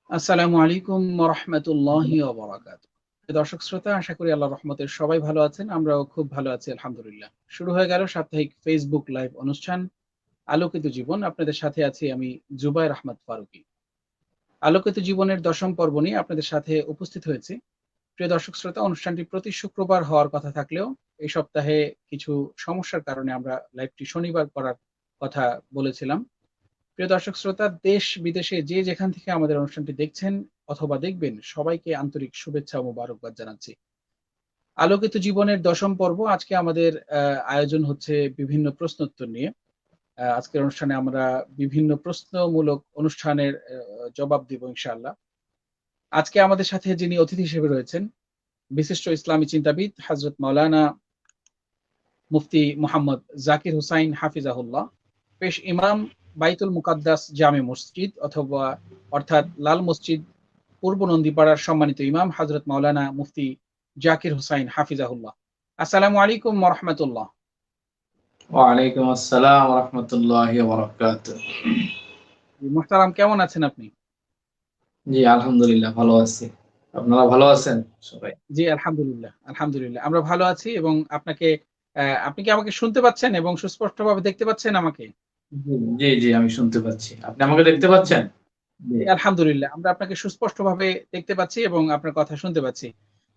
আসসালামু আলাইকুম ওয়া রাহমাতুল্লাহি ওয়া বারাকাতুহু। দর্শক শ্রোতা, আশা করি আল্লাহর রহমতে সবাই ভালো আছেন। আমরাও খুব ভালো আছি আলহামদুলিল্লাহ। শুরু হয়ে গেল সাপ্তাহিক ফেসবুক লাইভ অনুষ্ঠান আলোকিত জীবন। আপনাদের সাথে আছি আমি জুবায়ের আহমদ ফারুকী। আলোকিত জীবনের ১০ম পর্ব নিয়ে আপনাদের সাথে উপস্থিত হয়েছি। প্রিয় দর্শক শ্রোতা, অনুষ্ঠানটি প্রতি শুক্রবার হওয়ার কথা থাকলেও এই সপ্তাহে কিছু সমস্যার কারণে আমরা লাইভটি শনিবার করার কথা বলেছিলাম। প্রিয় দর্শক শ্রোতা, দেশ বিদেশে যে যেখান থেকে আমাদের অনুষ্ঠানটি দেখছেন অথবা দেখবেন, সবাইকে আন্তরিক শুভেচ্ছা ও মোবারকবাদ জানাচ্ছি। আলোকিত জীবনের ১০ম পর্ব। আজকে আমাদের আয়োজন হচ্ছে বিভিন্ন প্রশ্নোত্তর নিয়ে। আজকের অনুষ্ঠানে আমরা বিভিন্ন প্রশ্নমূলক অনুষ্ঠানের জবাব দিব ইনশাআল্লাহ। আজকে আমাদের সাথে যিনি অতিথি হিসেবে রয়েছেন, বিশিষ্ট ইসলামী চিন্তাবিদ হযরত মাওলানা মুফতি মুহাম্মদ জাকির হুসাইন হাফিজাহুল্লাহ, পেশ ইমাম বাইতুল মুকাদ্দাস জামে মসজিদ অথবা অর্থাৎ লাল মসজিদ পূর্ব নন্দীপাড়ার সম্মানিত ইমাম হযরত মাওলানা মুফতি জাকির হুসাইন হাফিজাহুল্লাহ। আসসালামু আলাইকুম ওয়া রাহমাতুল্লাহ। ওয়ালাইকুম আসসালাম ওয়া রাহমাতুল্লাহি ওয়া বারাকাতুহু। মুহতারাম, কেমন আছেন আপনি? জি, আলহামদুলিল্লাহ ভালো আছি। আপনারা ভালো আছেন সবাই? জি, আলহামদুলিল্লাহ আলহামদুলিল্লাহ আমরা ভালো আছি। এবং আপনাকে আপনি কি আমাকে শুনতে পাচ্ছেন এবং সুস্পষ্টভাবে দেখতে পাচ্ছেন আমাকে? জি, জি, জি, আমি শুনতে পাচ্ছি। আপনি আমাকে দেখতে পাচ্ছেন? জি। জি, আলহামদুলিল্লাহ আমরা আপনাকে সুস্পষ্টভাবে দেখতে পাচ্ছি এবং আপনার কথা শুনতে পাচ্ছি।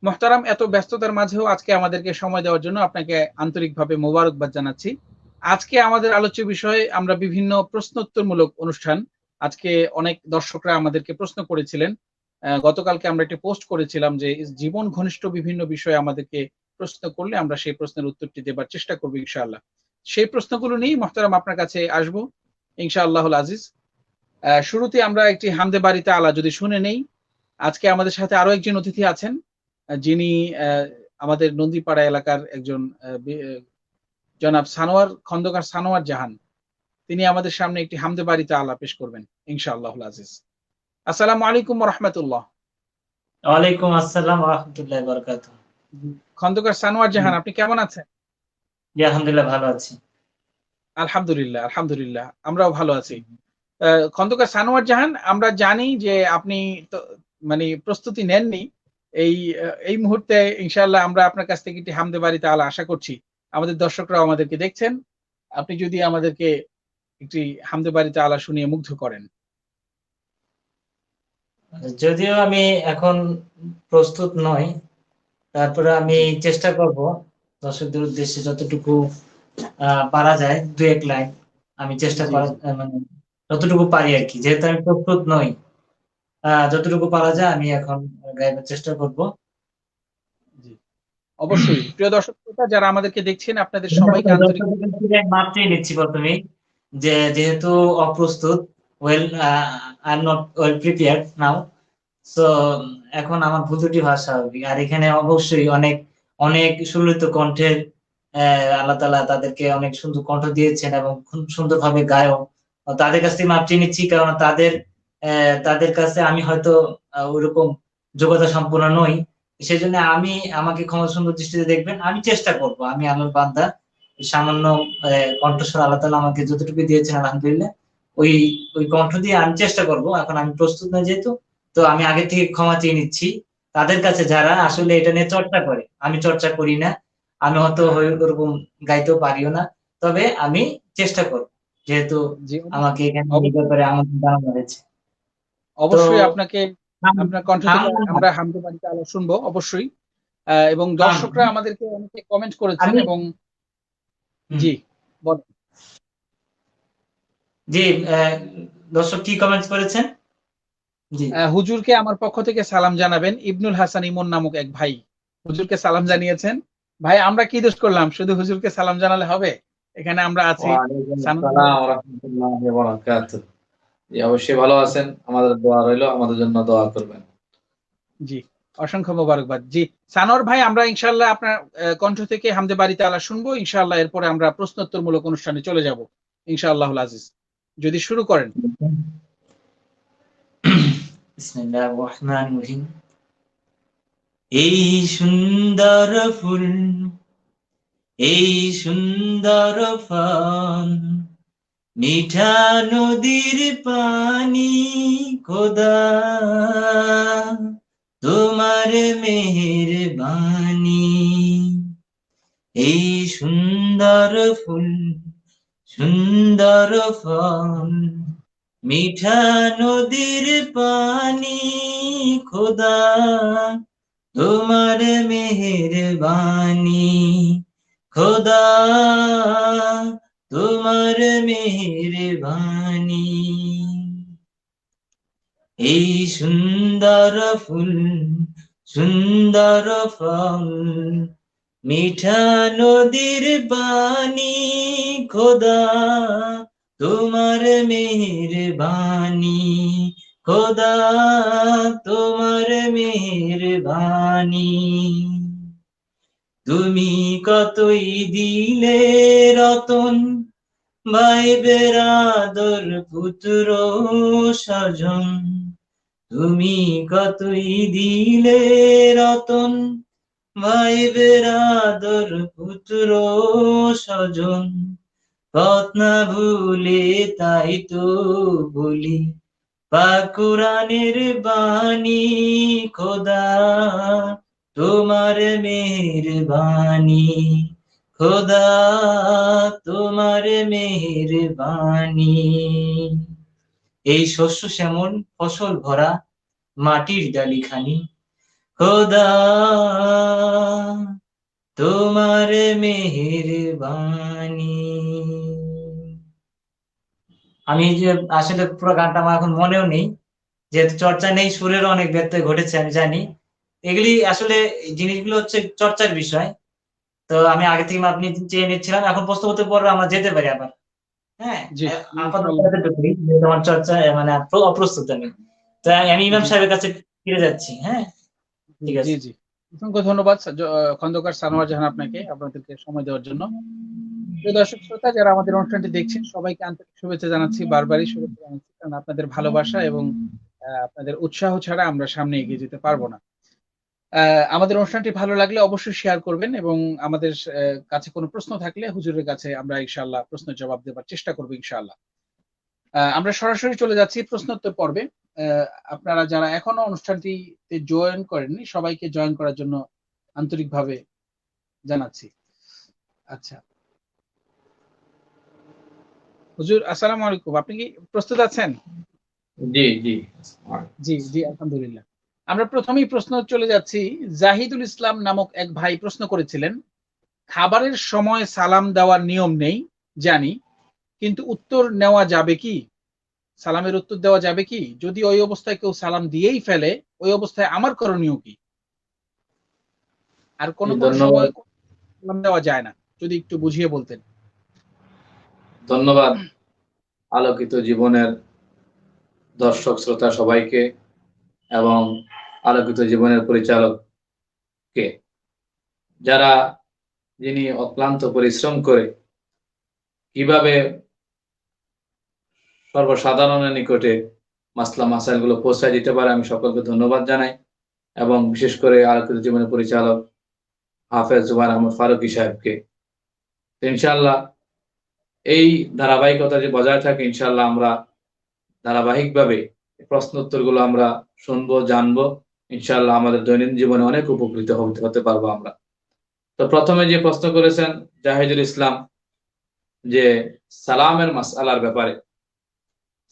মুহতারাম, এত ব্যস্ততার মাঝেও আজকে আমাদেরকে সময় দেওয়ার জন্য আপনাকে আন্তরিকভাবে মোবারকবাদ জানাচ্ছি। আজকে আমাদের আলোচ্য বিষয় আমরা বিভিন্ন প্রশ্নোত্তরমূলক অনুষ্ঠান। আজকে অনেক দর্শকরা আমাদেরকে প্রশ্ন করেছিলেন। গতকালকে আমরা একটি পোস্ট করেছিলাম যে জীবন ঘনিষ্ঠ বিভিন্ন বিষয়ে আমাদেরকে প্রশ্ন করলে আমরা সেই প্রশ্নের উত্তরটি দেবার চেষ্টা করব ইনশাআল্লাহ। সেই প্রশ্নগুলো নিয়েই মুহতারাম আপনার কাছে আসবো ইনশাআল্লাহুল আজিজ। শুরুতে আমরা একটি হামদে বাড়িতে আলা যদি শুনে নেই। আজকে আমাদের সাথে আরো একজন অতিথি আছেন, যিনি আমাদের নন্দীপাড়া এলাকার একজন জনাব সানোয়ার খন্দকার সানোয়ার জাহান। তিনি আমাদের সামনে একটি হামদে বাড়িতে আলা পেশ করবেন ইনশাআল্লাহুল আজিজ। আসসালামু আলাইকুম ওয়া রাহমাতুল্লাহ। ওয়ালাইকুম আসসালাম ওয়া রাহমাতুল্লাহি ওয়া বারাকাতুহু। খন্দকার সানোয়ার জাহান, আপনি কেমন আছেন? জি, আলহামদুলিল্লাহ ভালো আছি। আলহামদুলিল্লাহ আলহামদুলিল্লাহ আমরাও ভালো আছি। খন্দকার সানোয়ার জাহান, আমরা জানি যে আপনি তো মানে প্রস্তুতি নেননি এই মুহূর্তে। ইনশাআল্লাহ আমরা আপনার কাছ থেকে একটি হামদে বাড়িতে আলা আশা করছি। আমাদের দর্শকরাও আমাদেরকে দেখছেন। আপনি যদি আমাদেরকে একটি হামদে বাড়িতে আলা শুনিয়ে মুগ্ধ করেন। যদিও আমি এখন প্রস্তুত নই, তারপরে আমি জি চেষ্টা করব দর্শকদের উদ্দেশ্যে যতটুকু পারা যায় দু এক লাইন আমি চেষ্টা জি করার জি মানে যতটুকু পারি আর কি, যেহেতু আমি প্রস্তুত নই। যতটুকু পারা যায় আমি এখন গাইবার চেষ্টা করব। জি অবশ্যই। প্রিয় দর্শক শ্রোতা, যারা আমাদেরকে দেখছেন আপনাদের সবাইকে আন্তরিক। দর্শকদের কাছ থেকে মাপ চেয়ে নিচ্ছি প্রথমেই, যে যেহেতু অপ্রস্তুত, well I am not well prepared now. So এখন আমার ভুল ত্রুটি হওয়া স্বাভাবিক। আর এখানে অবশ্যই অনেক অনেক সুললিত কণ্ঠের আল্লাহ তাআলা তাদেরকে অনেক সুন্দর কণ্ঠ দিয়েছেন এবং খুব সুন্দরভাবে গায়ও। তাদের কাছ থেকে মাপ চেয়ে নিচ্ছি, কারণ তাদের কাছে আমি হয়তো ওইরকম যোগ্যতা সম্পন্ন নই। সেজন্য আমাকে ক্ষমা সুন্দর দৃষ্টিতে দেখবেন। আমি চেষ্টা করব, আমি আল্লাহর বান্দা, সামান্য কণ্ঠস্বর আল্লাহ তাআলা আমাকে যতটুকু দিয়েছেন আলহামদুলিল্লাহ, ওই ওই কণ্ঠ দিয়ে আমি চেষ্টা করব। এখন আমি প্রস্তুত না যেহেতু, তো আমি আগে থেকে ক্ষমা চেয়ে নিচ্ছি তাদের কাছে যারা আসলে এটা নিয়ে চর্চা করে। আমি চর্চা করি না, আমি হয়তো ওরকম গাইতেও পারিও না, তবে আমি চেষ্টা করব, যেহেতু জি আমাকে এখানে এই অবশ্যই ব্যাপারে আমন্ত্রণ জানানো হয়েছে। তো অবশ্যই আপনাকে আপনার কণ্ঠ থেকে আলহামদুলিল্লাহ। আমরা হামদে বাড়িতে আলা শুনবো অবশ্যই। এবং দর্শকরা আলহামদুলিল্লাহ। আমাদেরকে অনেকে কমেন্ট করেছেন আমি এবং হুম, জি বলেন। জি, দর্শক কি কমেন্টস করেছেন? জি। হুজুরকে আমার পক্ষ থেকে সালাম জানাবেন, ইবনুল হাসান ইমন নামক এক ভাই হুজুরকে সালাম জানিয়েছেন। ভাই, আমরা কি দোষ করলাম? শুধু হুজুরকে সালাম জানালে হবে? এখানে আমরা আছি। ওয়ালাইকুম সানোয়ার ভাই, আসসালাম ওয়া রাহমাতুল্লাহি ওয়া বারাকাতুহু। জি, অবশ্যই ভালো আছেন। আমাদের দোয়া রইলো, আমাদের জন্য দোয়া করবেন। জি অসংখ্য মোবারকবাদ। জি সানোয়ার ভাই, আমরা ইনশাআল্লাহ আপনার কণ্ঠ থেকে হামদে বাড়িতে আলা শুনবো ইনশাআল্লাহ। এরপরে আমরা প্রশ্নোত্তরমূলক অনুষ্ঠানে চলে যাব ইনশাআল্লাহুল আজিজ। যদি শুরু করেন। বিসমিল্লাহির রহমানির রহিম। এই সুন্দর ফুল, এই সুন্দর ফল, মিঠা নদীর পানি খোদা তোমার মেহেরবানি, এই সুন্দর ফুল সুন্দর ফল, মিঠা নদীর পানি খোদা তোমার মেহেরবানি, খোদা তোমার মেহেরবানি, এই সুন্দর ফুল সুন্দর ফল, মিঠা নদীর বাণী খোদা তোমার মেহেরবানি, খোদা তোমার মেহেরবানি, তুমি কতই দিলে রতন, ভাই বেরাদর পুত্র স্বজন, তুমি কতই দিলে রতন, ভাই বেরাদর পুত্র স্বজন, পথ না ভুলে তাই তো বলি পাক কুরআনের বাণী খোদা তোমার মেহেরবানি, খোদা তোমার মেহেরবানি, এই শস্য শ্যামল ফসল ভরা মাটির ডালিখানি, খোদা তোমার মেহেরবানি। আমি যে আসলে পুরো গানটা আমার এখন মনেও নেই, যেহেতু চর্চা নেই, সুরেরও অনেক ব্যত্যয় ঘটেছে আমি জানি। এগুলি আসলে জিনিসগুলো হচ্ছে চর্চার বিষয়। তো আমি আগে থেকে আপনি চেয়ে নিচ্ছিলাম, এখন প্রশ্ন করতে পরে আমরা যেতে পারি আবার। হ্যাঁ, জি আপাতত এতটুকুই, যেহেতু আমার চর্চা মানে অপ্রস্তুত আমি। তো আমি ইমাম সাহেবের কাছে ফিরে যাচ্ছি। হ্যাঁ, ঠিক আছে। জি জি, অসংখ্য ধন্যবাদ খন্দকার সানোয়ার জাহান আপনাকে, আপনাদেরকে সময় দেওয়ার জন্য। প্রিয় দর্শক শ্রোতা, যারা আমাদের অনুষ্ঠানটি দেখছেন সবাইকে আন্তরিক শুভেচ্ছা জানাচ্ছি, বারবারই শুভেচ্ছা জানাচ্ছি, কারণ আপনাদের ভালোবাসা এবং আপনাদের উৎসাহ ছাড়া আমরা সামনে এগিয়ে যেতে পারবো না। আমাদের অনুষ্ঠানটি ভালো লাগলে অবশ্যই শেয়ার করবেন, এবং আমাদের কাছে কোনো প্রশ্ন থাকলে হুজুরের কাছে আমরা ইনশাআল্লাহ প্রশ্নের জবাব দেওয়ার চেষ্টা করবো ইনশাআল্লাহ। আমরা সরাসরি চলে যাচ্ছি প্রশ্নোত্তর পর্বে। আপনারা যারা এখনো অনুষ্ঠানটিতে জয়েন করেননি সবাইকে জয়েন করার জন্য আন্তরিকভাবে জানাচ্ছি। আচ্ছা হুজুর, আসসালামু আলাইকুম, আপনি কি প্রস্তুত আছেন? জি জি জি জি, আলহামদুলিল্লাহ। আমরা প্রথমেই প্রশ্ন চলে যাচ্ছি। জাহিদুল ইসলাম নামক এক ভাই প্রশ্ন করেছিলেন, খাবারের সময় সালাম দেওয়ার নিয়ম নেই জানি, কিন্তু উত্তর নেওয়া যাবে কি? সালামের উত্তর দেওয়া যাবে কি? যদি ওই অবস্থায় কেউ সালাম দিয়েই ফেলে, ওই অবস্থায় আমার করণীয় কি? আর কোন কোন সময় সালাম দেওয়া যায় না, যদি একটু বুঝিয়ে বলতেন। ধন্যবাদ আলোকিত জীবনের দর্শক শ্রোতা সবাইকে এবং আলোকিত জীবনের পরিচালককে, যারা যিনি অক্লান্ত পরিশ্রম করে কিভাবে সর্বসাধারণের নিকটে মাসলা মাসাইলগুলো পৌঁছায় দিতে পারে, আমি সকলকে ধন্যবাদ জানাই, এবং বিশেষ করে আলোকিত জীবনের পরিচালক হাফেজ জুবাইর আহমদ ফারুকী সাহেবকে। ইনশাআল্লাহ এই ধারাবাহিকতা যে বজায় থাকে, ইনশাআল্লাহ আমরা ধারাবাহিকভাবে প্রশ্ন উত্তরগুলো আমরা শুনবো, জানবো, ইনশাআল্লাহ আমাদের দৈনন্দিন জীবনে অনেক উপকৃত হতে পারবো আমরা। তো প্রথমে যে প্রশ্ন করেছেন জাহিদুল ইসলাম, যে সালামের মাসআলার ব্যাপারে।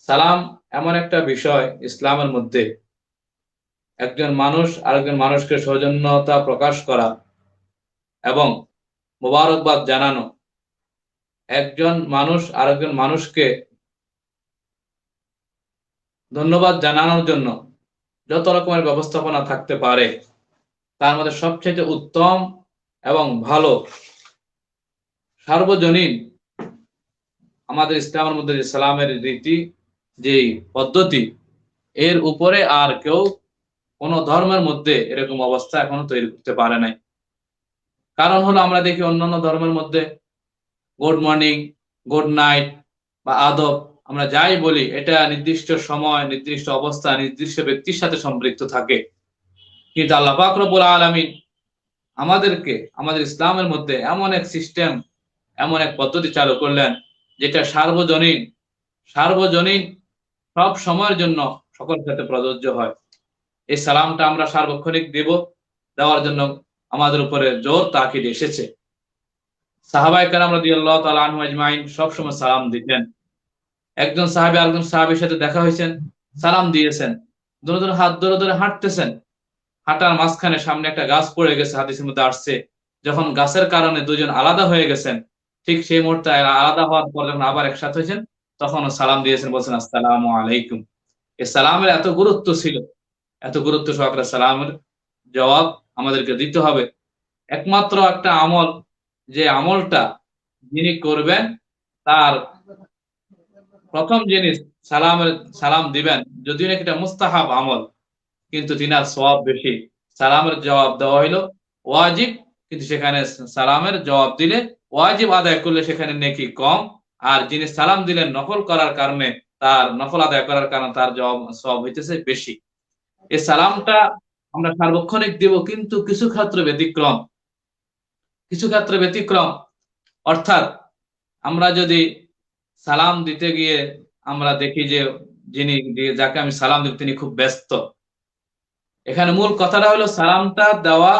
সালাম এমন একটা বিষয় ইসলামের মধ্যে, একজন মানুষ আরেকজন মানুষকে সৌজন্যতা প্রকাশ করা এবং মোবারকবাদ জানানো, একজন মানুষ আরেকজন মানুষকে ধন্যবাদ জানানোর জন্য যত রকমের ব্যবস্থাপনা থাকতে পারে, তার মধ্যে সবচেয়ে উত্তম এবং ভালো সার্বজনীন আমাদের ইসলামের মধ্যে যে সালামের রীতি, যে পদ্ধতি, এর উপরে আর কেউ কোন ধর্মের মধ্যে এরকম অবস্থা এখনো তৈরি করতে পারে নাই। কারণ হলো আমরা দেখি অন্যান্য ধর্মের মধ্যে গুড মর্নিং, গুড নাইট বা আদব, আমরা যাই বলি এটা নির্দিষ্ট সময়, নির্দিষ্ট অবস্থা, নির্দিষ্ট ব্যক্তির সাথে সম্পৃক্ত থাকে। কিন্তু আল্লাহ পাক রব্বুল আলামিন আমাদেরকে আমাদের ইসলামের মধ্যে এমন এক সিস্টেম, এমন এক পদ্ধতি চালু করলেন যেটা সার্বজনীন সার্বজনীন, সব সময়ের জন্য সকল ক্ষেত্রে প্রযোজ্য হয়। এই সালামটা আমরা সার্বক্ষণিক দেওয়ার জন্য আমাদের উপরে জোর তাকিদ এসেছে। সাহাবায়ে কেরাম রাদিয়াল্লাহু তাআলা আনহুম আজমাইন সবসময় সালাম দিতেন। একজন সাহাবী আরেকজন সাহাবীর সাথে দেখা হয়েছেন, সালাম দিয়েছেন, ধরে ধরে হাত ধরে ধরে হাঁটতেছেন, হাঁটার মাঝখানে সামনে একটা গাছ পড়ে গেছে, হাদিসের মধ্যে আসছে যখন গাছের কারণে দুজন আলাদা হয়ে গেছেন, ঠিক সেই মুহূর্তে আলাদা হওয়ার পর যখন আবার একসাথে হয়েছেন তখন সালাম দিয়েছেন, বলছেন আসসালামু আলাইকুম। এই সালামের এত গুরুত্ব ছিল, এত গুরুত্ব সহকারে সালামের জবাব আমাদেরকে দিতে হবে। একমাত্র একটা আমল, যে আমলটা যিনি করবেন তার প্রথম জিনিস সালাম দিবেন, যদিও নাকি এটা মুস্তাহাব আমল, কিন্তু তিনার সওয়াব বেশি। সালামের জবাব দেওয়া হইল ওয়াজিব, কিন্তু সেখানে সালামের জবাব দিলে ওয়াজিব আদায় করলে সেখানে নেকি কম, আর যিনি সালাম দিলেন নফল করার কারণে, তার নফল আদায় করার কারণে তার জবাব সওয়াব হইতেছে বেশি। এই সালামটা আমরা সার্বক্ষণিক দিব, কিন্তু কিছু ক্ষেত্রে ব্যতিক্রম, অর্থাৎ আমরা যদি সালাম দিতে গিয়ে আমরা দেখি যে যাকে আমি সালাম দিব তিনি খুব ব্যস্ত, এখানে মূল কথাটা হলো সালামটা দেওয়া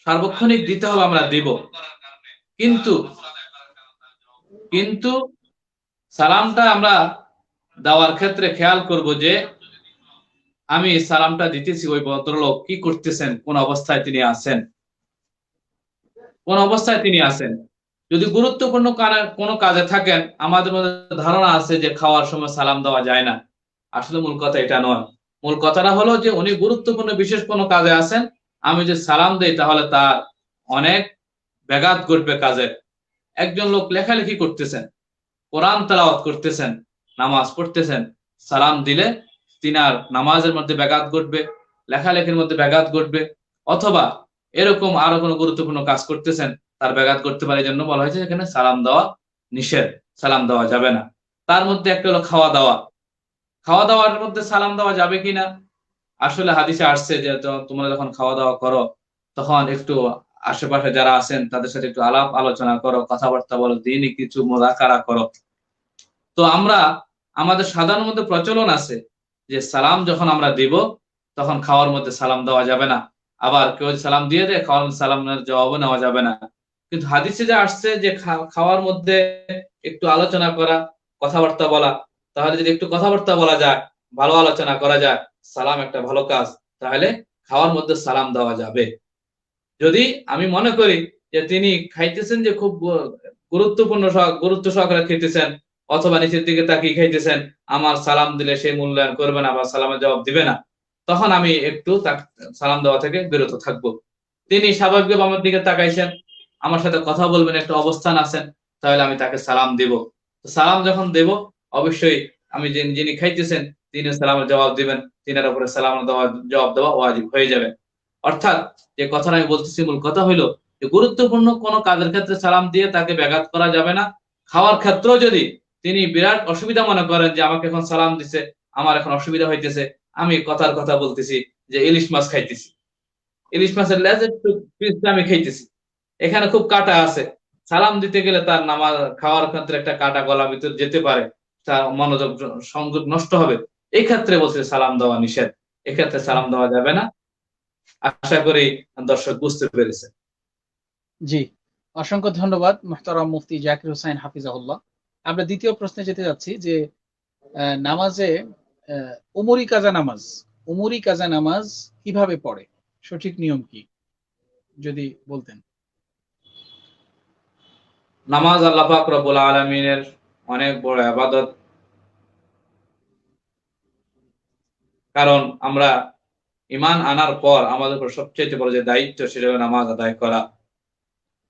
সার্বক্ষণিক দিতে হবে, আমরা দিব, কিন্তু সালামটা আমরা দেওয়ার ক্ষেত্রে খেয়াল করব যে আমি সালামটা দিতেছি, ওই ভদ্রলোক কি করতেছেন, কোন অবস্থায় তিনি আছেন। যদি গুরুত্বপূর্ণ কোনো কাজে থাকেন, আমাদের মধ্যে ধারণা আছে যে খাওয়ার সময় সালাম দেওয়া যায় না। আসলে মূল কথা এটা নয়। মূল কথাটা হলো যে উনি গুরুত্বপূর্ণ বিশেষ কোনো কাজে আছেন, আমি যে সালাম দেই তাহলে তার অনেক ব্যাঘাত ঘটবে কাজে। একজন লোক লেখালেখি করতেছেন, কোরআন তেলাওয়াত করতেছেন, নামাজ পড়তেছেন, সালাম দিলে তিনার নামাজের মধ্যে ব্যাঘাত ঘটবে, লেখালেখির মধ্যে ব্যাঘাত ঘটবে, অথবা এরকম আরো কোনো গুরুত্বপূর্ণ কাজ করতেছেন, তার ব্যাঘাত করতে পারে। এই জন্য বলা হয়েছে এখানে সালাম দেওয়া নিষেধ, সালাম দেওয়া যাবে না। তার মধ্যে একটা হলো খাওয়া দাওয়ার মধ্যে সালাম দেওয়া যাবে কিনা। আসলে হাদিসে আসছে যে তোমরা যখন খাওয়া দাওয়া করো তখন একটু আশেপাশে যারা আছেন তাদের সাথে একটু আলাপ আলোচনা করো, কথাবার্তা বলো, দিনই কিছু মুযাকারা করো। তো আমাদের সাধারণ মধ্যে প্রচলন আছে যে সালাম যখন আমরা দিব তখন খাওয়ার মধ্যে সালাম দেওয়া যাবে না, আবার কেউ সালাম দিয়ে দেয় খাওয়ার মধ্যে সালামের জবাবও নেওয়া যাবে না। কিন্তু হাদিসে যা আসছে যে খাওয়ার মধ্যে একটু আলোচনা করা, কথাবার্তা বলা, তাহলে যদি একটু কথাবার্তা বলা যায়, ভালো আলোচনা করা যায়, সালাম একটা ভালো কাজ, তাহলে খাওয়ার মধ্যে সালাম দেওয়া যাবে। যদি আমি মনে করি যে তিনি খাইতেছেন যে খুব গুরুত্ব সহকারে খাইতেছেন, অথবা নিচের দিকে তাকিয়ে খাইতেছেন, আমার সালাম দিলে সে মূল্যায়ন করবে না বা সালামের জবাব দিবে না, তখন আমি একটু সালাম দেওয়া থেকে বিরত থাকবো। তিনি স্বাভাবিকভাবে আমার দিকে তাকাইছেন, আমার সাথে কথা বলবেন, একটা অবস্থান আছেন, তাহলে আমি তাকে সালাম দিব। সালাম যখন দেব অবশ্যই আমি যিনি খাইতেছেন তিনি সালামের জবাব দিবেন, তিনার উপরে সালামের জবাব দেওয়া ওয়াজিব হয়ে যাবে। অর্থাৎ যে কথাটা আমি বলতেছি, মূল কথা হইলো যে গুরুত্বপূর্ণ কোনো কাজের ক্ষেত্রে সালাম দিয়ে তাকে ব্যাঘাত করা যাবে না। খাওয়ার ক্ষেত্রেও যদি তিনি বিরাট অসুবিধা মনে করেন যে আমাকে এখন সালাম দিছে, আমার এখন অসুবিধা হইতেছে, আমি কথা বলতেছি যে ইলিশ মাছ খাইতেছি, ইলিশ মাছের লেজের পিসটা আমি খাইতেছি, এখানে খুব কাটা আছে, সালাম দিতে গেলে তার নামাজ খাওয়ার ক্ষেত্রে একটা কাটা গলা ভিতর যেতে পারে, তার মনোযোগ সংযোগ নষ্ট হবে, এই ক্ষেত্রে বলছে সালাম দেওয়া নিষেধ, এক্ষেত্রে সালাম দেওয়া যাবে না। আশা করি দর্শক বুঝতে পেরেছে। জি, অসংখ্য ধন্যবাদ মুহতারাম মুফতি জাকির হোসেন হাফিজাহুল্লাহ। আমরা দ্বিতীয় প্রশ্নে যেতে যাচ্ছি যে নামাজে উমরি কাজা নামাজ কিভাবে পড়ে, সঠিক নিয়ম কি যদি বলতেন। নামাজ আল্লাহ পাক রব্বুল আলামিনের অনেক বড় ইবাদত, কারণ আমরা ঈমান আনার পর আমাদের উপর সবচেয়ে বড় যে দায়িত্ব সেটা হলো নামাজ আদায় করা।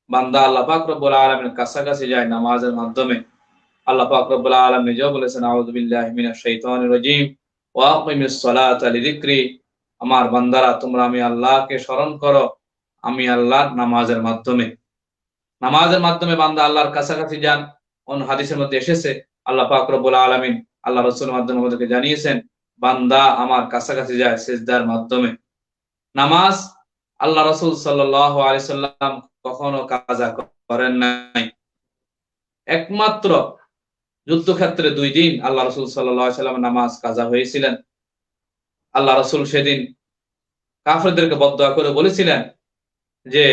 বান্দা আল্লাহ পাক রব্বুল আলামিনের কাছাকাছি যায় নামাজের মাধ্যমে। আল্লাহ পাক রব্বুল আলামিন নিজেও বলেছেন আউযু বিল্লাহি মিনাশ শাইতানির রাজীম ওয়া আকিমিস সালাতা লিযিকরি, আমার বান্দারা তোমরা আমি আল্লাহকে স্মরণ করো, আমি আল্লাহর নামাজের মাধ্যমে বান্দা আল্লাহর কাছাকাছি যান। অন্য হাদিসের মধ্যে এসেছে আল্লাহ পাক রব্বুল আলামিন আল্লাহ রাসূলের মাধ্যমে আমাদেরকে জানিয়েছেন বান্দা আমার কাছাকাছি যায় সিজদার মাধ্যমে। নামাজ আল্লাহ রাসূল সাল্লাল্লাহু আলাইহি সাল্লাম কখনো কাজা করেন নাই, একমাত্র যুদ্ধক্ষেত্রে 2 দিন আল্লাহ রাসূল সাল্লাল্লাহু আলাইহি ওয়াসাল্লাম নামাজ কাজা হয়েছিলেন। আল্লাহ রাসূল সেদিন কাফেরদেরকে বদদোয়া করে বলেছিলেন যে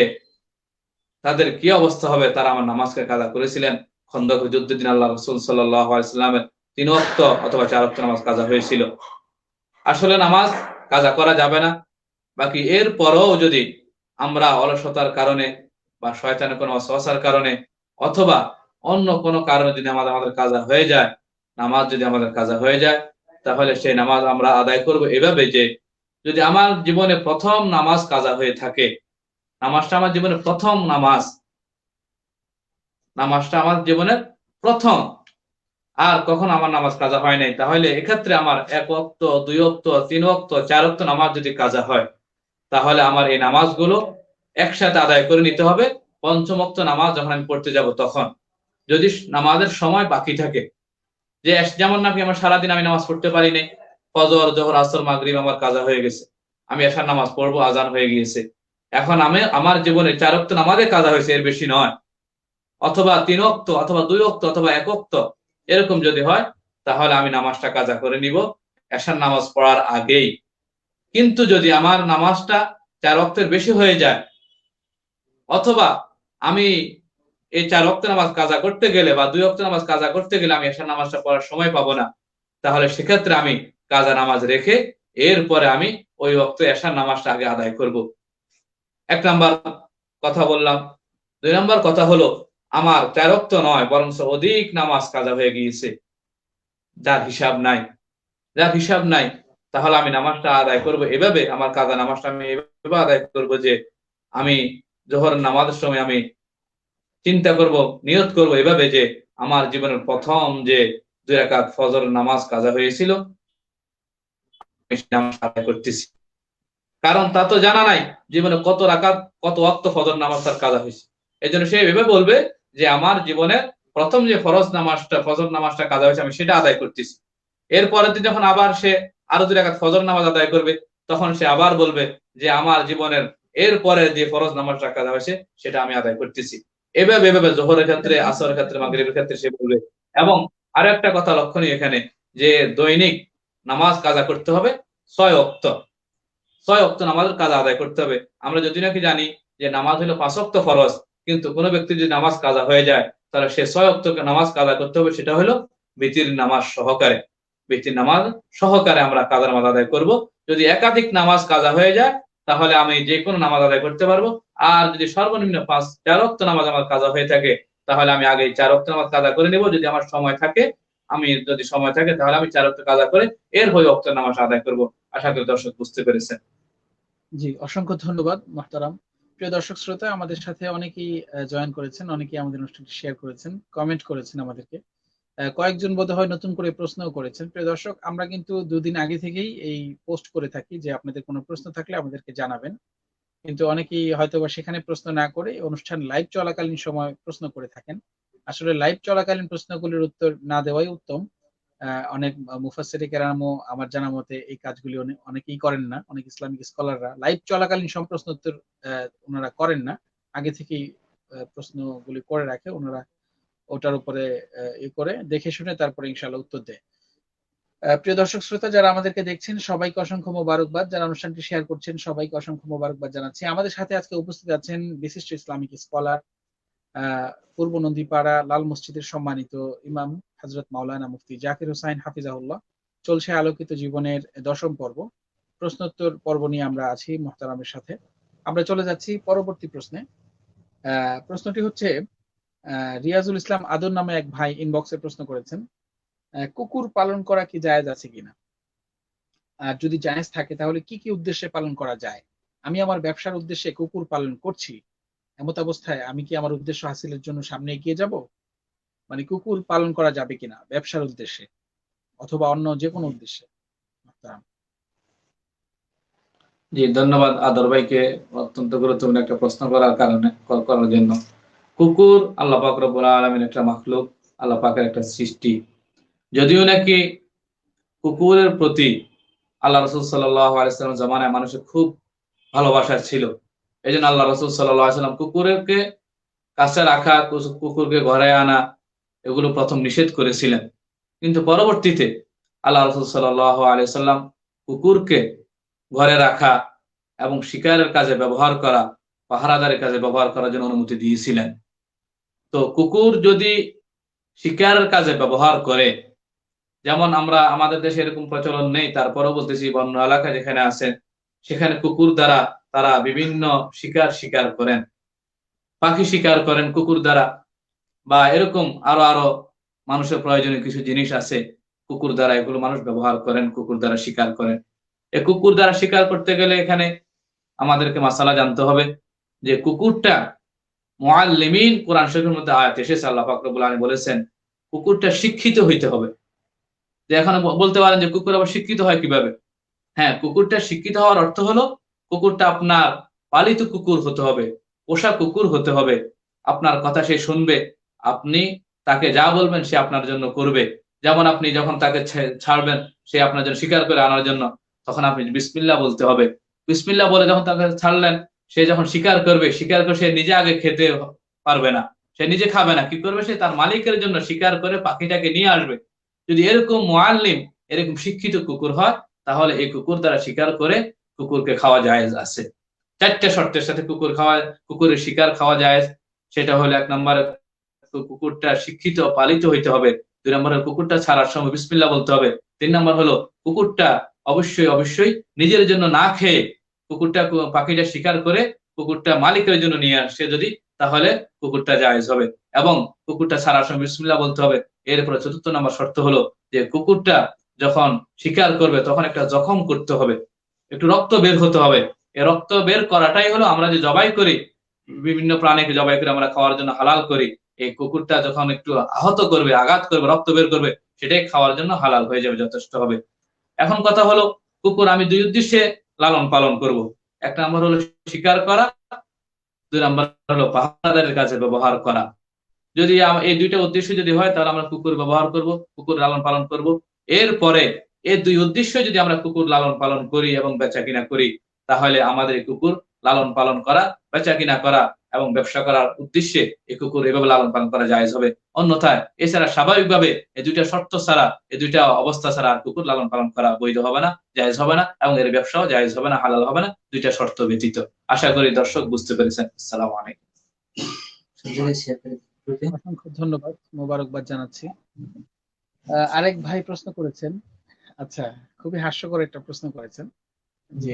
তাদের কি অবস্থা হবে, তারা আমার নামাজকে কাজা করেছিলেন। খন্দক যুদ্ধের দিন আল্লাহ রাসূল সাল্লাল্লাহু আলাইহি ওয়াসাল্লামের 3 ওয়াক্ত অথবা 4 ওয়াক্ত নামাজ কাজা হয়েছিল। আসলে নামাজ কাজা করা যাবে না, বাকি এর পরেও যদি আমরা অলসতার কারণে বা শয়তানের কোনো ওয়াসওয়াসার কারণে অথবা অন্য কোনো কারণে যদি আমাদের কাজা হয়ে যায়, নামাজ যদি আমাদের কাজা হয়ে যায়, তাহলে সেই নামাজ আমরা আদায় করব এভাবে যে যদি আমার জীবনে প্রথম নামাজ কাজা হয়ে থাকে, নামাজটা আমার জীবনের প্রথম নামাজ, নামাজটা আমার জীবনের প্রথম, আর কখন আমার নামাজ কাজা হয় নাই, তাহলে এক্ষেত্রে আমার 1 ওয়াক্ত 2 ওয়াক্ত 3 ওয়াক্ত 4 ওয়াক্ত নামাজ যদি কাজা হয়, তাহলে আমার এই নামাজগুলো একসাথে আদায় করে নিতে হবে। 5ম ওয়াক্ত নামাজ যখন আমি পড়তে যাব তখন, যদি নামাজের সময় বাকি থাকে, যে যেমন নাকি আমার সারাদিন আমি নামাজ পড়তে পারি নাই, ফজর জোহর আসর মাগরিব আমার কাজা হয়ে গেছে, আমি এশার নামাজ পড়বো, আজান হয়ে গিয়েছে, এখন আমি আমার জীবনে 4 ওয়াক্ত নামাজে কাজা হয়েছে, এর বেশি নয়, অথবা 3 ওয়াক্ত অথবা 2 ওয়াক্ত অথবা 1 ওয়াক্ত এরকম যদি হয়, তাহলে আমি নামাজটা কাজা করে নিব এশার নামাজ পড়ার আগেই। কিন্তু যদি আমার নামাজটা 4 ওয়াক্তের বেশি হয়ে যায়, অথবা আমি এই 4 ওয়াক্ত নামাজ কাজা করতে গেলে বা 2 ওয়াক্ত নামাজ কাজা করতে গেলে আমি এশার নামাজটা পড়ার সময় পাবো না, তাহলে সেক্ষেত্রে আমি কাজা নামাজ রেখে এরপরে আমি ওই ওয়াক্ত এশার নামাজটা আগে আদায় করব। 1 নাম্বার কথা বললাম। 2 নাম্বার কথা হলো, আমার 4 ওয়াক্ত নয় বরং অধিক নামাজ কাজা হয়ে গিয়েছে, যার হিসাব নাই, তাহলে আমি নামাজটা আদায় করব এভাবে, আমার কাজা নামাজটা আমি এভাবে আদায় করব যে আমি জোহর নামাজের সময় আমি চিন্তা করব, নিয়ত করব এভাবে যে আমার জীবনের প্রথম যে 2 রাকাত ফজর নামাজ কাজা হয়েছিল নামাজ আদায় করতেছি। কারণ তা তো জানা নাই জীবনে কত রাকাত কত ওয়াক্ত ফজর নামাজ তার কাজা হয়েছে, এই জন্য সে এভাবে বলবে যে আমার জীবনের প্রথম যে ফরজ নামাজটা ফজর নামাজটা কাজা হয়েছে আমি সেটা আদায় করতেছি। এরপরের দিন যখন আবার সে আরো 2 রাকাত ফজর নামাজ আদায় করবে, তখন সে আবার বলবে যে আমার জীবনের এরপরে যে ফরজ নামাজটা কাজা হয়েছে সেটা আমি আদায় করতেছি। এভাবে জোহরের ক্ষেত্রে, আসরের ক্ষেত্রে, মাগরিবের ক্ষেত্রে সে বলবে। এবং আরো একটা কথা লক্ষণীয় এখানে, যে দৈনিক নামাজ কাজা করতে হবে 6 ওয়াক্ত, 6 ওয়াক্ত নামাজের কাজা আদায় করতে হবে। আমরা যদি নাকি জানি যে নামাজ হলো 5 ওয়াক্ত ফরজ, কিন্তু কোনো ব্যক্তি যদি নামাজ কাজা হয়ে যায়, তাহলে সে 6 ওয়াক্ত নামাজ কাজা করতে হবে, সেটা হলো বিতির নামাজ সহকারে। বিতির নামাজ সহকারে আমরা কাজা নামাজ আদায় করব। যদি একাধিক নামাজ কাজা হয়ে যায়, তাহলে আমি যে কোনো নামাজ আদায় করতে পারবো। আর যদি সর্বনিম্ন 4 ওয়াক্ত নামাজ আমার কাজা হয়ে থাকে, তাহলে আমি আগে 4 ওয়াক্ত নামাজ কাজা করে নেব। যদি আমার সময় থাকে, তাহলে আমি 4 ওয়াক্ত কাজা করে এর হয়ে ওয়াক্ত নামাজ আদায় করব। আশা করি দর্শক বুঝতে পেরেছেন। জি, অসংখ্য ধন্যবাদ মোহতারাম। প্রিয় দর্শক শ্রোতা, আমাদের সাথে অনেকেই জয়েন করেছেন, অনেকেই আমাদের অনুষ্ঠানটি শেয়ার করেছেন, কমেন্ট করেছেন আমাদেরকে। কয়েকজন বোধহয় নতুন করে প্রশ্নও করেছেন। প্রিয় দর্শক, আমরা কিন্তু 2 দিন আগে থেকেই এই পোস্ট করে থাকি যে আপনাদের কোনো প্রশ্ন থাকলে আমাদেরকে জানাবেন। কিন্তু অনেকেই হয়তোবা সেখানে প্রশ্ন না করে অনুষ্ঠান লাইভ চলাকালীন সময় প্রশ্ন করে থাকেন। আসলে লাইভ চলাকালীন প্রশ্নগুলির উত্তর না দেওয়াই উত্তম। অনেক মুফাসসিরে কেরামও আমার জানা মতে এই কাজগুলি অনেকেই করেন না। অনেক ইসলামিক স্কলাররা লাইভ চলাকালীন সব প্রশ্ন উত্তর ওনারা করেন না। আগে থেকেই প্রশ্নগুলি করে রাখে ওনারা, ওটার উপরে করে দেখে শুনে তারপরে ইনশাআল্লাহ উত্তর দেয়। প্রিয় দর্শক শ্রোতা, যারা আমাদেরকে দেখছেন সবাইকে অসংখ্য মোবারকবাদ, যারা অনুষ্ঠানটি শেয়ার করছেন সবাইকে অসংখ্য মোবারকবাদ জানাচ্ছি। আমাদের সাথে আজকে উপস্থিত আছেন বিশিষ্ট ইসলামিক স্কলার, পূর্ব নন্দীপাড়া লাল মসজিদের সম্মানিত ইমাম হযরত মাওলানা মুফতি জাকির হোসাইন হাফিজাহুল্লাহ। চলছে আলোকিত জীবনের 10ম পর্ব, প্রশ্নোত্তর পর্ব নিয়ে আমরা আছি মুহতারামের সাথে। আমরা চলে যাচ্ছি পরবর্তী প্রশ্নে। প্রশ্নটি হচ্ছে, রিয়াজুল ইসলাম আদর নামে এক ভাই ইনবক্সে প্রশ্ন করেছেন, কুকুর পালন করা কি জায়েজ আছে কিনা, আর যদি জায়েজ থাকে তাহলে কি কি উদ্দেশ্যে পালন করা যায়। আমি আমার ব্যবসার উদ্দেশ্যে কুকুর পালন করছি, এমত অবস্থায় আমি কি আমার উদ্দেশ্য হাসিলের জন্য সামনে এগিয়ে যাব? মানে কুকুর পালন করা যাবে কিনা ব্যবসার উদ্দেশ্যে অথবা অন্য যে কোনো উদ্দেশ্যে। জি, ধন্যবাদ আদর ভাইকে অত্যন্ত গুরুত্বপূর্ণ একটা প্রশ্ন করার জন্য। কুকুর আল্লাহ পাক রব্বুল আলামিন একটা মাখলুক, আল্লাহ পাকের একটা সৃষ্টি। যদিও নাকি কুকুরের প্রতি আল্লাহ রাসূল সাল্লাল্লাহু আলাইহি ওয়াসাল্লাম জামানায় মানুষের খুব ভালোবাসা ছিল, এই জন্য আল্লাহ রাসূল সাল্লাল্লাহু আলাইহি ওয়াসাল্লাম কুকুরকে কাছে রাখা, কুকুরকে ঘরে আনা এগুলো প্রথম নিষেধ করেছিলেন, কিন্তু পরবর্তীতে আল্লাহ রাসূল সাল্লাল্লাহু আলাইহি সাল্লাম কুকুরকে ঘরে রাখা এবং শিকারের কাজে ব্যবহার করা, পাহারাদারের কাজে ব্যবহার করার জন্য অনুমতি দিয়েছিলেন। তো কুকুর যদি শিকারের কাজে ব্যবহার করে, যেমন আমরা আমাদের দেশে এরকম প্রচলন নেই, তারপরেও বলতেছি বন্য এলাকা যেখানে আছে সেখানে কুকুর দ্বারা তারা বিভিন্ন শিকার করেন, পাখি শিকার করেন কুকুর দ্বারা, বা এরকম আরো আরো মানুষের প্রয়োজনীয় কিছু জিনিস আছে কুকুর দ্বারা, এগুলো মানুষ ব্যবহার করেন, কুকুর দ্বারা শিকার করেন। এই কুকুর দ্বারা শিকার করতে গেলে এখানে আমাদেরকে মাসালা জানতে হবে যে কুকুরটা মুআল্লিমিন, কোরআন শরীফের মধ্যে আয়াত এসেছে, আল্লাহ পাক রব্বুল আলামিন বলেছেন কুকুরটা শিক্ষিত হইতে হবে। যে এখন বলতে পারেন যে কুকুর আবার শিক্ষিত হয় কিভাবে? হ্যাঁ, কুকুরটা শিক্ষিত হওয়ার অর্থ হলো কুকুরটা আপনার পালিত কুকুর হতে হবে, পোষা কুকুর হতে হবে, আপনার কথা সে শুনবে, আপনি তাকে যা বলবেন সে আপনার জন্য করবে। যেমন আপনি যখন তাকে ছাড়বেন সে আপনার জন্য শিকার করে আনার জন্য, তখন আপনি বিসমিল্লাহ বলতে হবে। বিসমিল্লাহ বলে যখন তাকে ছাড়লেন, সে যখন শিকার করবে, শিকার করে সে নিজে আগে খেতে পারবে না, সে নিজে খাবে না, কি করবে? সে তার মালিকের জন্য শিকার করে পাখিটাকে নিয়ে আসবে। যদি এরকম মুআল্লিম, এরকম শিক্ষিত কুকুর হয়, তাহলে এই কুকুর দ্বারা শিকার করে কুকুরকে খাওয়া জায়েজ আছে। 4টা শর্তের সাথে কুকুরের শিকার খাওয়া জায়েজ। সেটা হলো 1 নম্বরে কুকুরটা শিক্ষিত পালিত হইতে হবে, 2 নম্বরে কুকুরটা ছাড়ার সময় বিসমিল্লাহ বলতে হবে, 3 নম্বর হলো কুকুরটা অবশ্যই নিজের জন্য না খেয়ে কুকুরটা পাখিটা শিকার করে কুকুরটা মালিকের জন্য নিয়ে আসে যদি, তাহলে কুকুরটা জায়েজ হবে, এবং কুকুরটা ছাড়ার সময় বিসমিল্লাহ বলতে হবে। এরপরে 4র্থ নম্বর শর্ত হলো যে কুকুরটা যখন শিকার করবে তখন একটা জখম করতে হবে, একটু রক্ত বের হতে হবে। এই রক্ত বের করাটাই হলো, আমরা যে জবাই করি, বিভিন্ন প্রাণীকে জবাই করে আমরা খাওয়ার জন্য হালাল করি, এই কুকুরটা যখন একটু আহত করবে, আঘাত করবে, রক্ত বের করবে, সেটাই খাওয়ার জন্য হালাল হয়ে যাবে, যথেষ্ট হবে। এখন কথা হলো কুকুর আমি 2 উদ্দেশ্যে লালন পালন করব। 1 নম্বর হলো শিকার করা, 2 নম্বর হলো পাহারাদারের কাছে ব্যবহার করা। যদি এই 2টা উদ্দেশ্য যদি হয়, তাহলে আমরা কুকুর ব্যবহার করব, কুকুর লালন পালন করব। এরপরে এই 2 উদ্দেশ্য যদি আমরা কুকুর লালন পালন করি এবং বেচা কিনা করি, তাহলে আমাদের এই কুকুর লালন পালন করা, বেচা কিনা করা এবং ব্যবসা করার উদ্দেশ্যে এই কুকুর এভাবে লালন পালন করা জায়েজ হবে। অন্যথায় এছাড়া স্বাভাবিকভাবে এই 2টা শর্ত ছাড়া, এই 2টা অবস্থা ছাড়া আর কুকুর লালন পালন করা বৈধ হবে না, জায়েজ হবে না, এবং এর ব্যবসাও জায়েজ হবে না, হালাল হবে না, 2টা শর্ত ব্যতীত। আশা করি দর্শক বুঝতে পেরেছেন। আসসালামু আলাইকুম। অসংখ্য ধন্যবাদ, মোবারকবাদ জানাচ্ছি। আরেক ভাই প্রশ্ন করেছেন, আচ্ছা, খুবই হাস্যকর একটা প্রশ্ন করেছেন যে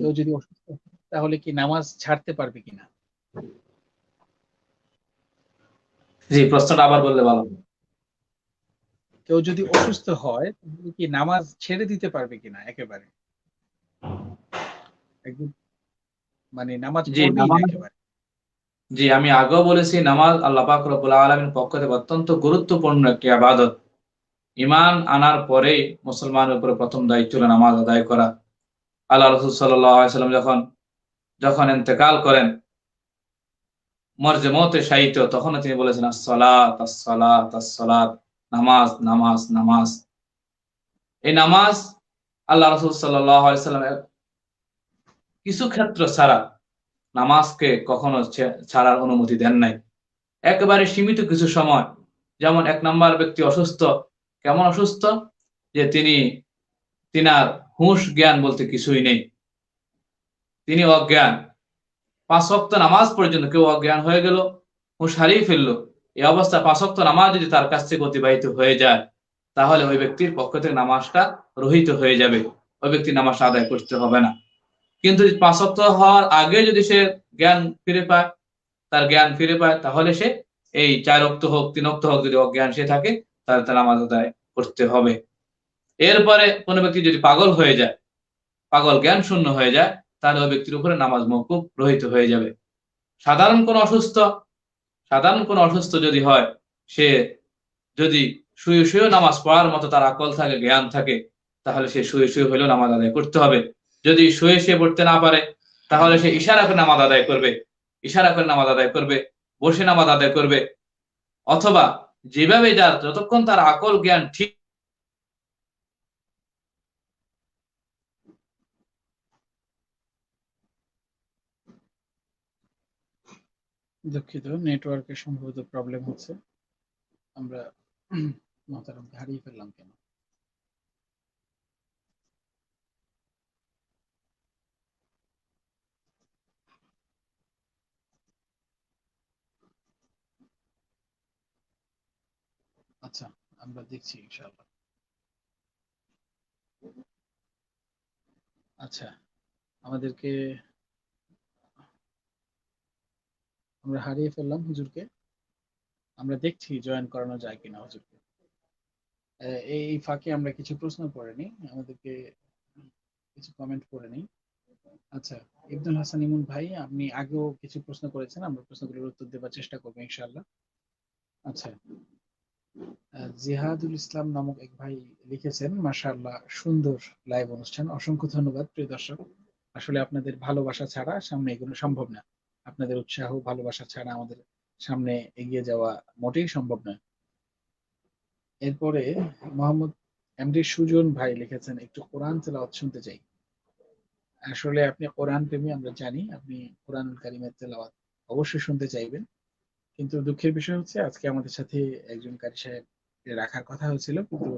কেউ যদি অসুস্থ হয়, তাহলে কি নামাজ ছাড়তে পারবে কিনা? জি, প্রশ্নটা আবার বললে ভালো হবে। কেউ যদি অসুস্থ হয় তাহলে কি নামাজ ছেড়ে দিতে পারবে কিনা একেবারে, একদম মানে নামাজ জি, পড়বেই না একেবারে? জি, আমি আগেও বলেছি নামাজ আল্লাহ পাক রব্বুল আলামিনের পক্ষ থেকে অত্যন্ত গুরুত্বপূর্ণ একটি ইবাদত। ঈমান আনার পরেই মুসলমানের উপরে প্রথম দায়িত্ব হলো নামাজ আদায় করা। আল্লাহ রাসূল সাল্লাল্লাহু আলাইহি ওয়াসাল্লাম যখন ইন্তেকাল করেন, মরজে মওতে শায়িত, তখন তিনি বলেছেন আস-সালাত আস-সালাত আস-সালাত, নামাজ নামাজ নামাজ। এই নামাজ আল্লাহ রাসূল সাল্লাল্লাহু আলাইহি ওয়াসাল্লাম কিছু ক্ষেত্র ছাড়া নামাজকে কখনো ছাড়ার অনুমতি দেন নাই, একেবারে সীমিত কিছু সময়। যেমন 1 নাম্বার ব্যক্তি অসুস্থ, কেমন অসুস্থ? যে তিনার হুঁশ জ্ঞান বলতে কিছুই নেই, তিনি অজ্ঞান। 5 ওয়াক্ত নামাজ পর্যন্ত কেউ অজ্ঞান হয়ে গেল, হুঁশ হারিয়ে ফেললো, এই অবস্থা 5 ওয়াক্ত নামাজ যদি তার কাছ থেকে অতিবাহিত হয়ে যায়, তাহলে ওই ব্যক্তির পক্ষ থেকে নামাজটা রহিত হয়ে যাবে, ওই ব্যক্তি নামাজ আদায় করতে হবে না। কিন্তু 5 ওয়াক্ত হওয়ার আগে যদি সে জ্ঞান ফিরে পায়, তার জ্ঞান ফিরে পায়, তাহলে সে এই 4 ওয়াক্ত হোক 3 ওয়াক্ত হোক, যদি অজ্ঞান সে থাকে, তাহলে তার নামাজ আদায় করতে হবে। এরপরে কোনো ব্যক্তি যদি পাগল হয়ে যায়, পাগল জ্ঞান শূন্য হয়ে যায়, তাহলে ওই ব্যক্তির উপরে নামাজ মওকুফ, রহিত হয়ে যাবে। সাধারণ কোনো অসুস্থ যদি হয়, সে যদি শুয়ে নামাজ পড়ার মতো তার আকল থাকে, জ্ঞান থাকে, তাহলে সে শুয়ে হলেও নামাজ আদায় করতে হবে। যদি শুয়ে পড়তে না পারে, তাহলে সে ইশারা করে নামাজ আদায় করবে, বসে নামাজ আদায় করবে, অথবা যেভাবে যার যতক্ষণ তার আকল জ্ঞান ঠিক। দুঃখিত, নেটওয়ার্কের সম্ভবত প্রবলেম হচ্ছে। আমরা মোহতারামকে হারিয়ে ফেললাম কেন? আচ্ছা, আমরা দেখছি ইনশাআল্লাহ। আচ্ছা, আমাদেরকে আমরা হারিয়ে ফেললাম হুজুরকে। আমরা দেখছি জয়েন করানো যায় কিনা হুজুরকে। এই ফাঁকে আমরা কিছু প্রশ্ন করে নিই, আমাদেরকে কিছু কমেন্ট করে নিই। আচ্ছা, ইবনুল হাসান ইমন ভাই, আপনি আগেও কিছু প্রশ্ন করেছেন, আমরা প্রশ্নগুলোর উত্তর দেওয়ার চেষ্টা করবো ইনশাআল্লাহ। আচ্ছা, জিহাদুল ইসলাম নামক এক ভাই লিখেছেন, মাশাআল্লাহ সুন্দর লাইভ অনুষ্ঠান, অসংখ্য ধন্যবাদ প্রিয় দর্শক। আসলে আপনাদের ভালোবাসা ছাড়া সামনে এগোনো সম্ভব না, আপনাদের উৎসাহ ভালোবাসা ছাড়া আমাদের সামনে এগিয়ে যাওয়া মোটেই সম্ভব নয়। এরপরে মোহাম্মদ এমডি সুজন ভাই লিখেছেন, একটু কোরআন তেলাওয়াত শুনতে চাই। আসলে আপনি কোরআন প্রেমী, আমরা জানি আপনি কোরআনুল কারীমের তেলাওয়াত অবশ্যই শুনতে চাইবেন, কিন্তু দুঃখের বিষয় হচ্ছে আজকে আমাদের সাথে একজন কারি সাহেব রাখার কথা হয়েছিল, কিন্তু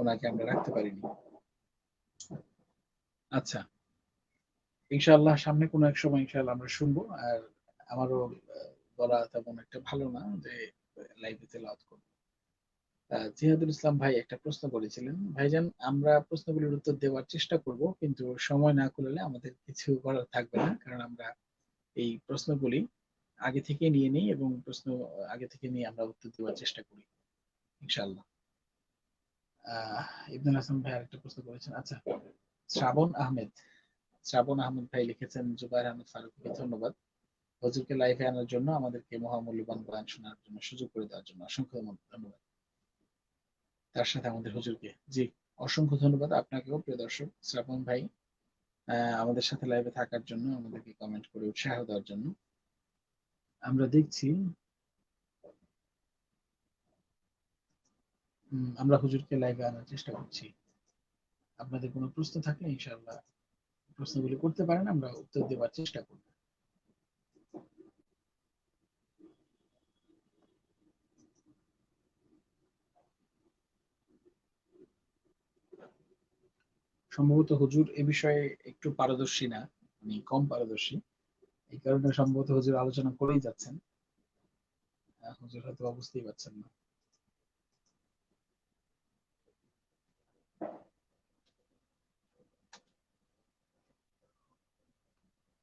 ওনাকে আমরা রাখতে পারিনি। আচ্ছা, ইনশাআল্লাহ সামনে কোনো এক সময় ইনশাআল্লাহ আমরা শুনবো। আর আমারও বলা তেমন একটা ভালো না যে লাইভে তেলাওয়াত করবো। জিহাদুল ইসলাম ভাই একটা প্রশ্ন করেছিলেন, ভাইজান আমরা প্রশ্নগুলোর উত্তর দেওয়ার চেষ্টা করব, কিন্তু সময় না করলে আমাদের কিছু করার থাকবে না, কারণ আমরা এই প্রশ্নগুলি আগে থেকে নিয়ে নিই এবং প্রশ্ন আগে থেকে নিয়ে আমরা উত্তর দেওয়ার চেষ্টা করি ইনশাআল্লাহ। আহ ইবনুল হাসান ভাই আরেকটা প্রশ্ন করেছেন। আচ্ছা, শ্রাবণ আহমেদ শ্রাবণ আহমেদ ভাই লিখেছেন, জুবাইর আহমেদ ফারুককে ধন্যবাদ হুজুরকে লাইভে আনার জন্য, আমাদেরকে মহামূল্যবান বয়ান শোনার জন্য সুযোগ করে দেওয়ার জন্য অসংখ্য ধন্যবাদ। তার সাথে আমাদের হুজুরকে, জি, অসংখ্য ধন্যবাদ আপনাকেও প্রিয় দর্শক শ্রাবণ ভাই, আমাদের সাথে লাইভে থাকার জন্য, আমাদেরকে কমেন্ট করে উৎসাহ দেওয়ার জন্য। আমরা দেখছি আমরা হুজুরকে লাইভে আনার চেষ্টা করছি। আপনাদের কোনো প্রশ্ন থাকলে ইনশাআল্লাহ প্রশ্নগুলি করতে পারেন, আমরা উত্তর দেওয়ার চেষ্টা করব। সম্ভবত হুজুর এ বিষয়ে একটু পারদর্শী না, উনি কম পারদর্শী, এই কারণে সম্ভবত হুজুর আলোচনা করেই যাচ্ছেন, হুজুর হয়তো বুঝতেই পারছেন না।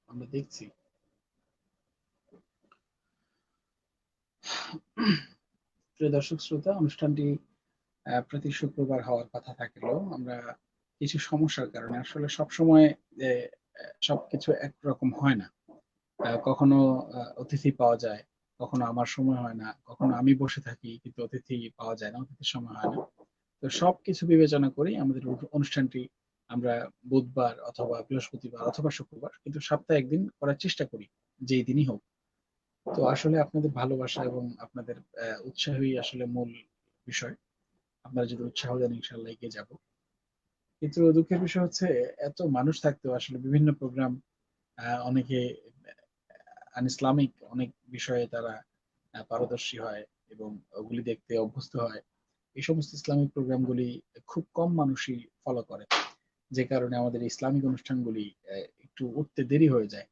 আমরা দেখছি। প্রিয় দর্শক শ্রোতা, অনুষ্ঠানটি প্রতি শুক্রবার হওয়ার কথা থাকলেও আমরা কিছু সমস্যার কারণে আসলে সবসময় সবকিছু একরকম হয় না। কখনো অতিথি পাওয়া যায়, কখনো আমার সময় হয় না, কখনো আমি বসে থাকি কিন্তু অতিথি পাওয়া যায় না, অতিথির সময় হয় না। তো সবকিছু বিবেচনা করেই আমাদের অনুষ্ঠানটি আমরা বুধবার অথবা বৃহস্পতিবার অথবা শুক্রবার, কিন্তু সপ্তাহে একদিন করার চেষ্টা করি, যেই দিনই হোক। তো আসলে আপনাদের ভালোবাসা এবং আপনাদের উৎসাহই আসলে মূল বিষয়। আপনারা যদি উৎসাহ দেন ইনশাল্লাহ এগিয়ে যাব। কিন্তু দুঃখের বিষয় হচ্ছে এত মানুষ থাকতেও আসলে বিভিন্ন প্রোগ্রাম, অনেকে ইসলামিক অনেক বিষয়ে তারা পারদর্শী হয় এবং ওগুলি দেখতে অভ্যস্ত হয়। এই সমস্ত ইসলামিক প্রোগ্রামগুলি খুব কম মানুষই ফলো করে, যে কারণে আমাদের ইসলামিক অনুষ্ঠানগুলি একটু উঠতে দেরি হয়ে যায়,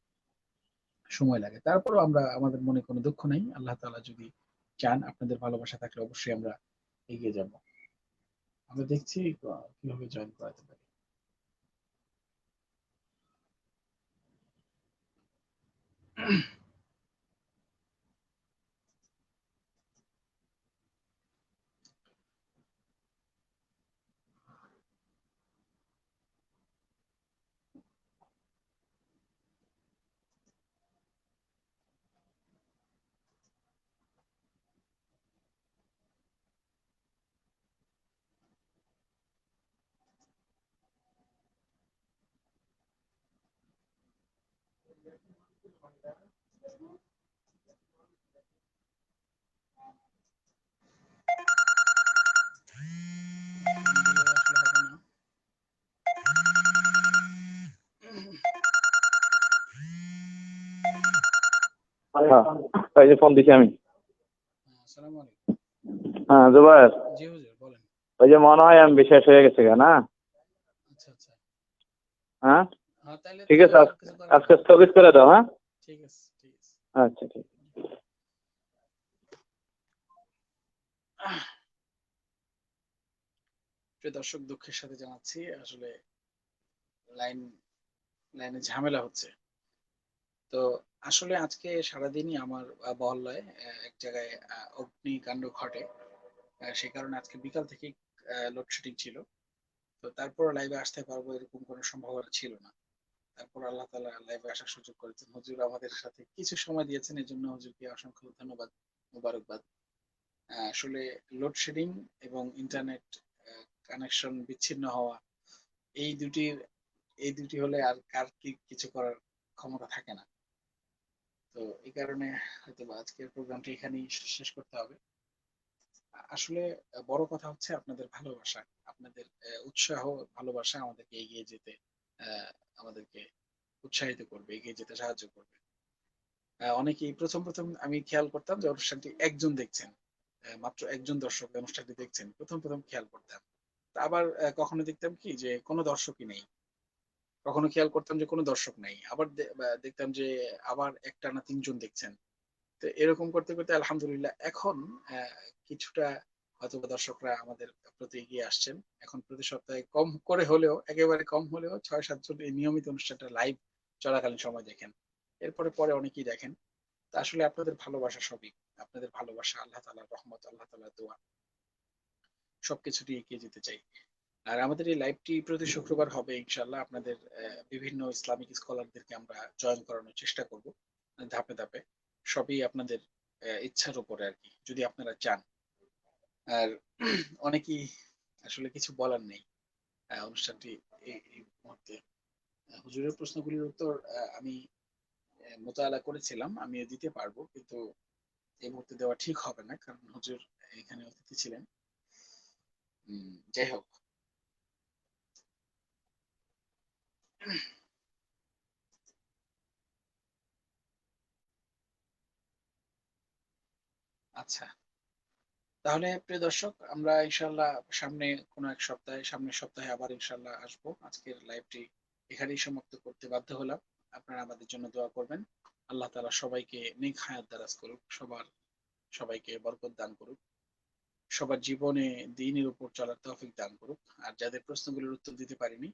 সময় লাগে। তারপরও আমরা, আমাদের মনে কোনো দুঃখ নেই, আল্লাহ তাআলা যদি চান, আপনাদের ভালোবাসা থাকলে অবশ্যই আমরা এগিয়ে যাব। আমরা দেখছি কিভাবে জয়েন করাতে পারি। হ্যাঁ, এই যে ফোন দিছি আমি। আসসালামু আলাইকুম। হ্যাঁ জুবায়ের, জি হুজুর বলেন। ওই যে মনে হয় এমবি শেষ হয়ে গেছে না? আচ্ছা আচ্ছা। হ্যাঁ হ্যাঁ তাহলে ঠিক তো আছে, আর কিছু করার আজকে নেই। স্থগিত করে দাও। হ্যাঁ ঠিক আছে ঠিক আছে। আচ্ছা ঠিক। প্রিয় দর্শক, দুঃখের সাথে জানাচ্ছি আসলে লাইন লাইনে ঝামেলা হচ্ছে। তো আসলে আজকে সারাদিনই আমার মহল্লায় এক জায়গায় অগ্নিকাণ্ড ঘটে। সে কারণে আজকে বিকাল থেকেই লোডশেডিং ছিল। তো তারপর লাইভে আসতে পারবো এরকম কোনো সম্ভাবনা ছিল না। তারপর আল্লাহ তাআলা লাইভে আসার সুযোগ করেছেন। হুজুর আমাদের সাথে কিছু সময় দিয়েছেন, এজন্য হুজুরকে অসংখ্য ধন্যবাদ, মোবারকবাদ। আসলে লোডশেডিং এবং ইন্টারনেট কানেকশন বিচ্ছিন্ন হওয়া, এই দুটির এই দুটি হলে আর কার কি কিছু করার ক্ষমতা থাকে না। তো এই কারণে হয়তো আজকের প্রোগ্রামটি এখানেই শেষ করতে হবে। আসলে বড় কথা হচ্ছে আপনাদের ভালোবাসা, আপনাদের উৎসাহ, ভালোবাসা আমাদেরকে এগিয়ে যেতে, আমাদেরকে উৎসাহিত করবে, এগিয়ে যেতে সাহায্য করবে। অনেকেই প্রথম প্রথম আমি খেয়াল করতাম যে অনুষ্ঠানটি একজন দেখছেন, মাত্র একজন দর্শক অনুষ্ঠানটি দেখছেন, প্রথম প্রথম খেয়াল করতাম। তা আবার কখনো দেখতাম কি যে কোনো দর্শকই নেই, কখনো খেয়াল করতাম যে কোনো দর্শক নেই, আবার দেখতাম যে আবার একটানা তিনজন দেখছেন। তো এরকম করতে করতে আলহামদুলিল্লাহ এখন আহ, কিছুটা হয়তো বা দর্শকরা আমাদের প্রতি এগিয়ে আসছেন। এখন প্রতি সপ্তাহে কম করে হলেও, একেবারে কম হলেও 6-7 জন এই নিয়মিত অনুষ্ঠানটা লাইভ চলাকালীন সময় দেখেন। এরপরে পরে অনেকেই দেখেন। তা আসলে আপনাদের ভালোবাসা সবই, আপনাদের ভালোবাসা, আল্লাহ তাআলার রহমত, আল্লাহ তাআলার দোয়া, সবকিছু দিয়ে এগিয়ে যেতে চাই। আর আমাদের এই লাইভটি প্রতি শুক্রবার হবে ইনশাল্লাহ। আপনাদের বিভিন্ন ইসলামিক স্কলারদেরকে আমরা জয়েন করানোর চেষ্টা করব ধাপে ধাপে। সবই আপনাদের ইচ্ছার উপরে আর কি, যদি আপনারা চান। আর অনেকেই আসলে কিছু বলার নেই। অনুষ্ঠানটি এই মুহূর্তে হুজুরের প্রশ্নগুলির উত্তর আমি মোতায়েলা করেছিলাম, আমিও দিতে পারবো, কিন্তু এই মুহূর্তে দেওয়া ঠিক হবে না, কারণ হুজুর এখানে অতিথি ছিলেন। যাই হোক, আচ্ছা তাহলে প্রিয় দর্শক, আমরা ইনশাল্লাহ সামনে কোনো এক সপ্তাহে, সামনের সপ্তাহে আবার ইনশাল্লাহ আসবো। আজকের লাইভটি এখানেই সমাপ্ত করতে বাধ্য হলাম। আপনারা আমাদের জন্য দোয়া করবেন। আল্লাহ তাআলা সবাইকে নেক হায়াত দারাজ করুক, সবাইকে বরকত দান করুক, সবার জীবনে দ্বীনের উপর চলার তৌফিক দান করুক। আর যাদের প্রশ্নগুলোর উত্তর দিতে পারিনি,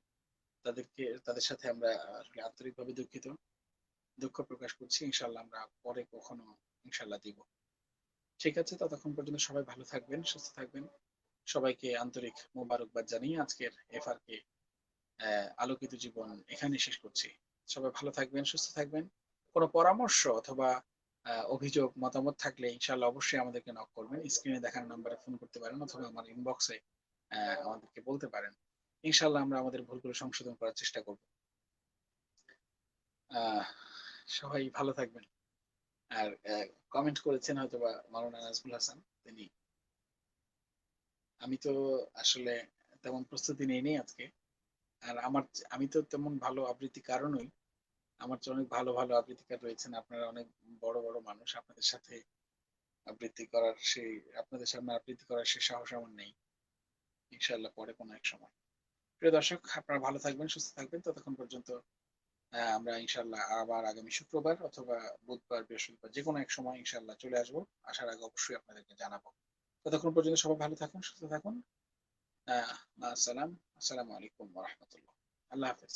তাদের সাথে আমরা আসলে আন্তরিকভাবে দুঃখিত, দুঃখ প্রকাশ করছি। ইনশাল্লাহ আমরা পরে কখনো ইনশাল্লাহ দিব। ঠিক আছে, ততক্ষণ পর্যন্ত সবাই ভালো থাকবেন, সুস্থ থাকবেন। সবাইকে আন্তরিক মোবারকবাদ জানিয়ে আজকের এফআরকে আলোকিত জীবন এখানে শেষ করছি। সবাই ভালো থাকবেন, সুস্থ থাকবেন। কোনো পরামর্শ অথবা অভিযোগ, মতামত থাকলে ইনশাল্লাহ অবশ্যই আমাদেরকে নক করবেন। স্ক্রিনে দেখানো নাম্বারে ফোন করতে পারেন অথবা আমার ইনবক্সে আমাদেরকে বলতে পারেন। ইনশাল্লাহ আমরা আমাদের ভুলগুলো সংশোধন করার চেষ্টা করব। আহ সবাই ভালো থাকবেন। আর কমেন্ট করেছেন হয়তোবা মাওলানা নাজমুল হাসান, তিনি, আমি তো আসলে তেমন প্রস্তুতি নেইনি আজকে। আর আমি তো তেমন ভালো আবৃত্তিকার নই। আমার তো অনেক ভালো ভালো আবৃত্তিকার রয়েছেন, আপনারা অনেক বড় বড় মানুষ, আপনাদের সামনে আবৃত্তি করার সে সাহস আমার নেই। ইনশাআল্লাহ পরে কোনো এক সময়। প্রিয় দর্শক, আপনারা ভালো থাকবেন, সুস্থ থাকবেন। ততক্ষণ পর্যন্ত আমরা ইনশাআল্লাহ আবার আগামী শুক্রবার অথবা বুধবার, বৃহস্পতিবার যে কোনো এক সময় ইনশাআল্লাহ চলে আসবো। আসার আগে অবশ্যই আপনাদেরকে জানাবো। ততক্ষণ পর্যন্ত সবাই ভালো থাকুন, সুস্থ থাকুন। আসসালামু আলাইকুম ওয়া রাহমাতুল্লাহ। আল্লাহ হাফেজ।